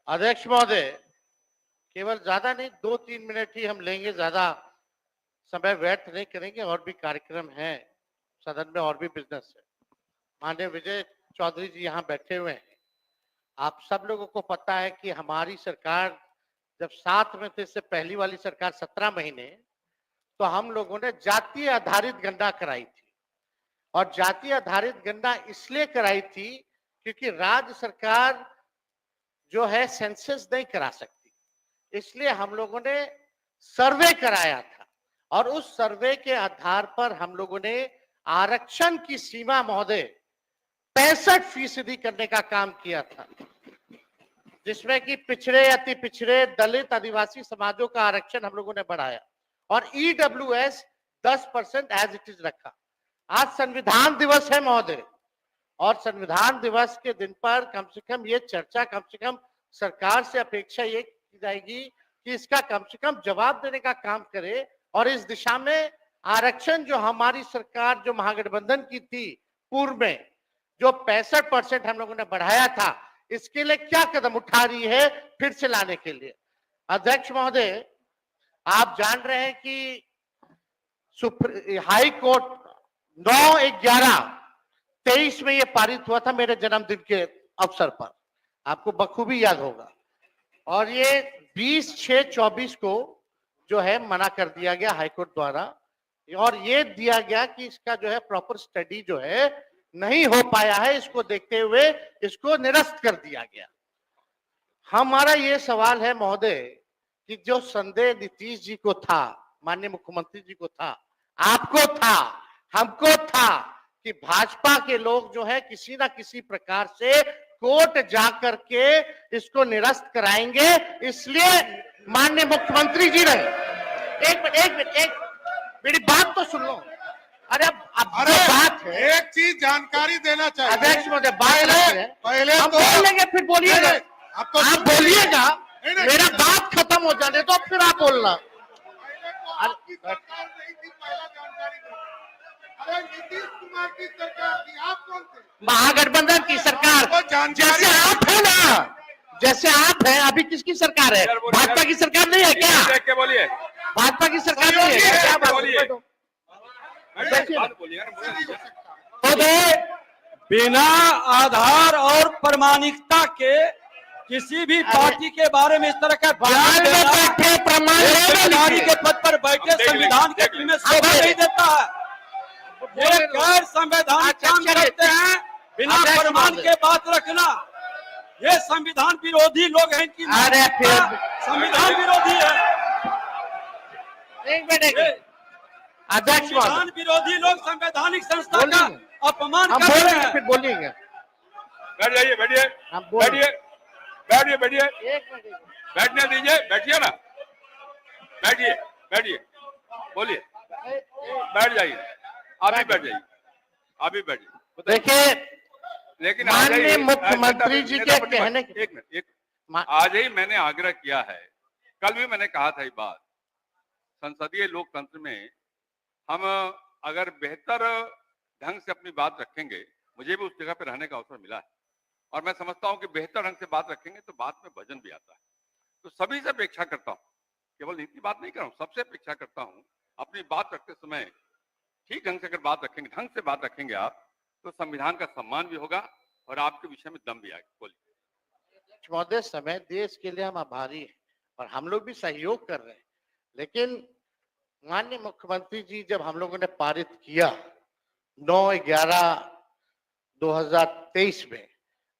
अध्यक्ष महोदय, केवल ज्यादा नहीं 2-3 मिनट ही हम लेंगे, ज्यादा समय व्यर्थ नहीं करेंगे। और भी कार्यक्रम है सदन में, और भी बिजनेस है। माननीय विजय चौधरी जी यहाँ बैठे हुए हैं। आप सब लोगों को पता है कि हमारी सरकार जब साथ में थे, इससे पहली वाली सरकार 17 महीने, तो हम लोगों ने जातीय आधारित गणना कराई थी। और जातीय आधारित गणना इसलिए कराई थी क्योंकि राज्य सरकार जो है सेंसस नहीं करा सकती, इसलिए हम लोगों ने सर्वे कराया था। और उस सर्वे के आधार पर हम लोगों ने आरक्षण की सीमा महोदय 65% करने का काम किया था, जिसमें कि पिछड़े, अति पिछड़े, दलित, आदिवासी समाजों का आरक्षण हम लोगों ने बढ़ाया और ईडब्ल्यूएस 10% एज इट इज रखा। आज संविधान दिवस है महोदय, और संविधान दिवस के दिन पर कम से कम ये चर्चा, कम से कम सरकार से अपेक्षा ये की जाएगी कि इसका कम से कम जवाब देने का काम करे। और इस दिशा में आरक्षण जो हमारी सरकार, जो महागठबंधन की थी पूर्व में, जो 65% हम लोगों ने बढ़ाया था, इसके लिए क्या कदम उठा रही है फिर से लाने के लिए। अध्यक्ष महोदय, आप जान रहे हैं कि हाई कोर्ट 9/11/23 में ये पारित हुआ था, मेरे जन्मदिन के अवसर पर, आपको बखूबी याद होगा। और ये 20/6/24 को जो है मना कर दिया गया हाईकोर्ट द्वारा, और ये दिया गया कि इसका जो है प्रॉपर स्टडी जो है नहीं हो पाया है, इसको देखते हुए इसको निरस्त कर दिया गया। हमारा ये सवाल है महोदय कि जो संदेह नीतीश जी को था, माननीय मुख्यमंत्री जी को था, आपको था, हमको था कि भाजपा के लोग जो है किसी ना किसी प्रकार से कोर्ट जाकर के इसको निरस्त कराएंगे। इसलिए माननीय मुख्यमंत्री जी ने एक मेरी बात तो सुन लो। अरे अब जो बात है, एक चीज जानकारी देना चाहिए अध्यक्ष महोदय, पहले हम तो बोल लेंगे, फिर बोलिएगा। आप तो आप बोलिएगा, नहीं, मेरा बात खत्म हो जाने तो फिर आप बोलना। आपकी सरकार नहीं थी, पहला जानकारी दो। अरे नीतीश कुमार की सरकार थी, आप कौन थे? महागठबंधन की सरकार, जैसे आप है ना, जैसे आप हैं। अभी किसकी सरकार है? भाजपा की सरकार नहीं है क्या? देख के बोलिए, भाजपा की सरकार नहीं है क्या? बात बोलिए। बिना आधार और प्रमाणिकता के किसी भी पार्टी के बारे में इस तरह का बयान देना प्रमाण के पद पर बैठे संविधान के में शोभा नहीं देता है। ये गैर संवैधानिक काम करते हैं, बिना प्रमाण के बात रखना। ये संविधान विरोधी लोग हैं कि संविधान विरोधी है। एक मिनट, अध्यक्ष संविधान विरोधी लोग संवैधानिक संस्था का अपमान कर रहे हैं। फिर बोलिएगा। बैठ जाइए, बैठिए, बैठिए, बैठिए, बैठिए, बैठने दीजिए, बैठिए ना, बैठिए, बैठिए, बोलिए, बैठ जाइए, आप ही बैठ जाइए, आप ही बैठिए। देखिए, लेकिन माननीय मुख्यमंत्री जी के कहने एक मिनट, आज ही मैंने आग्रह किया है, कल भी मैंने कहा था ये बात, संसदीय लोकतंत्र में हम अगर बेहतर ढंग से अपनी बात रखेंगे, मुझे भी उस जगह पर रहने का अवसर मिला है और मैं समझता हूं कि बेहतर ढंग से बात रखेंगे तो बात में वजन भी आता है। तो सभी से अपेक्षा करता हूं, केवल नीति बात नहीं कर रहा हूं, सबसे अपेक्षा करता हूं अपनी बात रखते समय ठीक ढंग से अगर बात रखेंगे, ढंग से बात रखेंगे आप, तो संविधान का सम्मान भी होगा और आपके विषय में दम भी आएगा। बोलिए। महोदय, समय देश के लिए हम आभारी हैं और हम लोग भी सहयोग कर रहे हैं, लेकिन माननीय मुख्यमंत्री जी जब हम लोगों ने पारित किया 9/11/2023 में,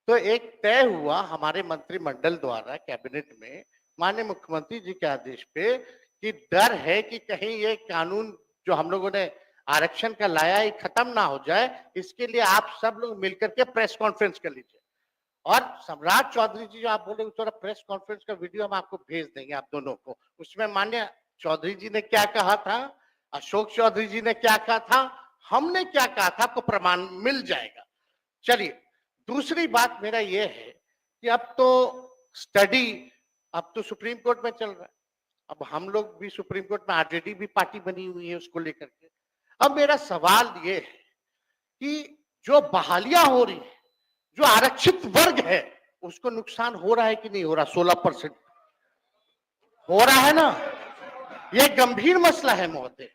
तो एक तय हुआ हमारे मंत्रिमंडल द्वारा कैबिनेट में, माननीय मुख्यमंत्री जी के आदेश पे, कि डर है कि कहीं ये कानून जो हम लोगों ने आरक्षण का लाया है खत्म ना हो जाए। इसके लिए आप सब लोग मिलकर के प्रेस कॉन्फ्रेंस कर लीजिए। और सम्राट चौधरी जी जो आप बोले, उस तरह प्रेस कॉन्फ्रेंस का वीडियो हम आपको भेज देंगे, आप दोनों को। उसमें माननीय चौधरी जी ने क्या कहा था, अशोक चौधरी जी ने क्या कहा था, हमने क्या कहा था, आपको प्रमाण मिल जाएगा। चलिए, दूसरी बात मेरा यह है कि अब तो स्टडी, अब तो सुप्रीम कोर्ट में चल रहा है, अब हम लोग भी सुप्रीम कोर्ट में, आरजेडी भी पार्टी बनी हुई है उसको लेकर के। अब मेरा सवाल ये है कि जो बहालियां हो रही है, जो आरक्षित वर्ग है उसको नुकसान हो रहा है कि नहीं हो रहा? 16% हो रहा है ना। ये गंभीर मसला है महोदय।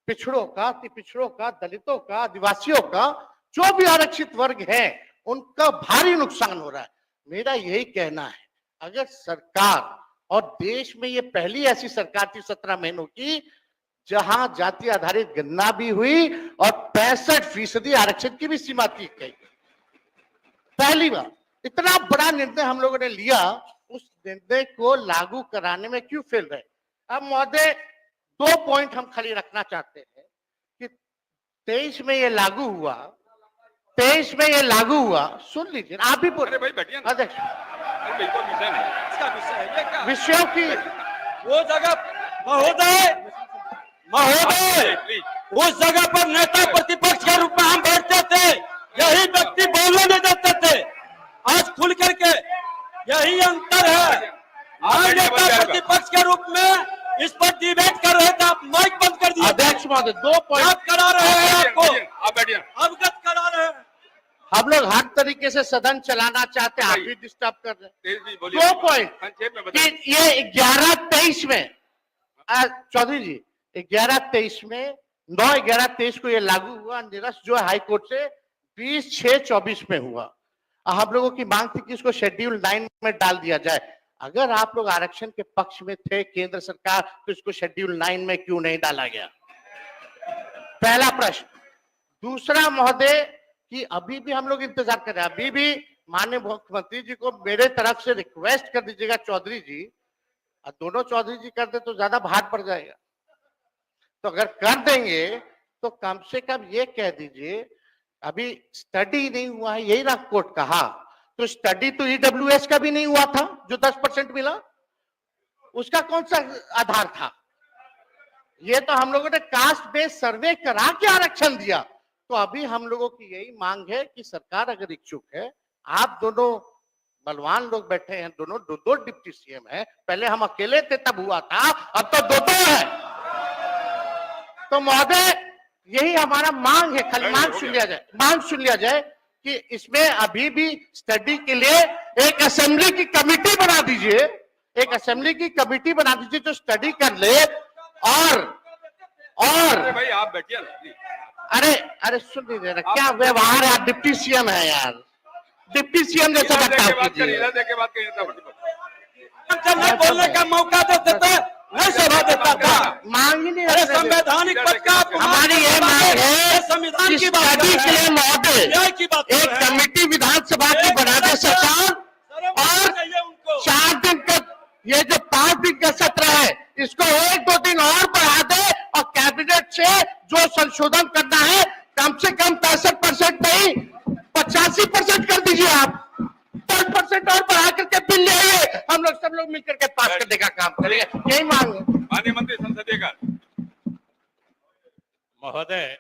पिछड़ों का, अति पिछड़ों का, दलितों का, आदिवासियों का, जो भी आरक्षित वर्ग है उनका भारी नुकसान हो रहा है। मेरा यही कहना है, अगर सरकार, और देश में ये पहली ऐसी सरकार थी 17 महीनों की जहां जाति आधारित गणना भी हुई और 65% आरक्षण की भी सीमा की गई। पहली बार इतना बड़ा निर्णय हम लोगों ने लिया, उस निर्णय को लागू कराने में क्यों फेल रहे? अब महोदय 2 पॉइंट हम खाली रखना चाहते हैं कि 23 में ये लागू हुआ, 23 में ये लागू हुआ। सुन लीजिए, आप भी बोल। अरे भाई बैठिए ना। अध्यक्ष, अरे बिल्कुल विषय नहीं, इसका विषय है ये क्या? विषयों की वो जगह महोदय प्लीज। उस जगह पर नेता प्रतिपक्ष के रूप में हम बैठते थे, यही व्यक्ति बोलने नहीं देते थे। आज खुल करके यही अंतर है। आज नेता प्रतिपक्ष के रूप में इस पर डिबेट कर रहे थे, आप माइक बंद कर दिए। अध्यक्ष महोदय 2 पॉइंट आप करा रहे हैं, आपको आप बैठिए। अवगत करा रहे हैं। हम लोग हर तरीके से सदन चलाना चाहते हैं, आप भी डिस्टर्ब कर रहे हैं। तेज जी बोलिए। 2 पॉइंट संक्षेप में कि बताइए। ये 11-23 में चौधरी जी 11-23 में 9-11-23 को ये लागू हुआ। निरस्त जो है हाई कोर्ट से 20/6/24 में हुआ। हम लोगों की मांग थी कि इसको शेड्यूल 9 में डाल दिया जाए। अगर आप लोग आरक्षण के पक्ष में थे केंद्र सरकार, तो इसको शेड्यूल 9 में क्यों नहीं डाला गया? पहला प्रश्न। दूसरा महोदय कि अभी भी हम लोग इंतजार कर रहे हैं, अभी भी माननीय मुख्यमंत्री जी को मेरे तरफ से रिक्वेस्ट कर दीजिएगा चौधरी जी, और दोनों चौधरी जी कर दे तो ज्यादा भार पड़ जाएगा। तो अगर कर देंगे तो कम से कम ये कह दीजिए, अभी स्टडी नहीं हुआ है, यही ना कोर्ट कहा, तो स्टडी तो ईडब्ल्यूएस का भी नहीं हुआ था जो 10% मिला, उसका कौन सा आधार था? ये तो हम लोगों ने कास्ट बेस्ड सर्वे करा के आरक्षण दिया। तो अभी हम लोगों की यही मांग है कि सरकार अगर इच्छुक है, आप दोनों बलवान लोग बैठे हैं, दोनों 2 डिप्टी सीएम है, पहले हम अकेले थे तब हुआ था, अब तो 2 है। तो महोदय यही हमारा मांग है, खाली मांग सुन लिया जाए कि इसमें अभी भी स्टडी के लिए एक असेंबली की कमेटी बना दीजिए, एक असेंबली की कमेटी बना दीजिए जो स्टडी कर ले। और अरे भाई आप बैठिए ना। अरे सुन लीजिए ना, क्या व्यवहार है? डिप्टी सीएम है यार, डिप्टी सीएम जैसा बर्ताव कीजिए। जब बोलने का मौका देते थे नहीं सभा देता था। मांग ही नहीं। अरे संवैधानिक पद का हमारी ये मांग है संविधान की बात स्टडी के लिए महोदय न्याय की बात एक कमेटी विधानसभा की बना दे सरकार, और 4 दिन का ये जो 5 दिन का सत्र है इसको 1-2 दिन और बढ़ा दे, और कैबिनेट से जो संशोधन करना है कम से कम 65% नहीं 85% कर दीजिए। आप 10% और बढ़ा करके बिल ले आइए, हम लोग सब लोग मिलकर के पास करने का काम करेंगे, यही मांग है। माननीय मंत्री संसदीय कार्य महोदय